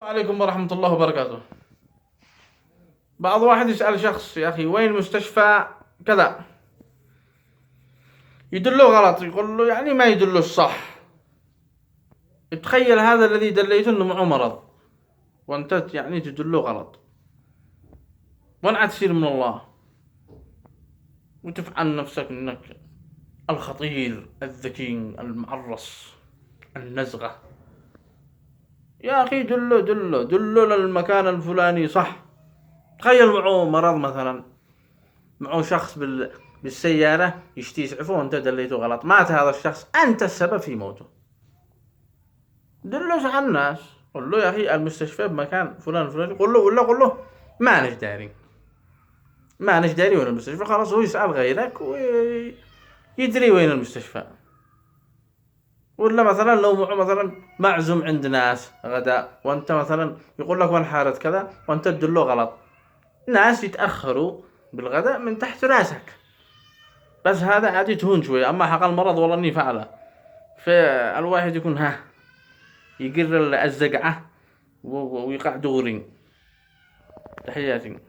عليكم ورحمة الله وبركاته. بعض واحد يسأل شخص: يا أخي وين المستشفى كذا؟ يدله غلط، يقول له يعني ما يدله الصح. تخيل هذا الذي دليته انه معه مرض، وانت يعني تدله غلط، وانت تصير من الله وتفعل نفسك انك الخطير الذكي المعرس النزغة. يا أخي دله للمكان الفلاني صح. تخيل معه مرض مثلا، معه شخص بالسيارة يشتي يسعفه وانت دليته غلط، مات هذا الشخص، انت السبب في موته. دلوش على الناس، قل له يا اخي المستشفى بمكان فلان الفلاني، قل له ما نش داري وين المستشفى. خلاص هو يسأل غيرك ويدري وين المستشفى. ولا مثلا لو معه مثلا معزوم عند ناس غداء، وانت مثلا يقول لك وين حارة كذا وانت تدله غلط، ناس يتأخروا بالغداء من تحت راسك، بس هذا عادي تهون شوية. أما حق المرض والله إني فعله، فالواحد يكون يقر الزقعة ويقع دغري. تحياتي.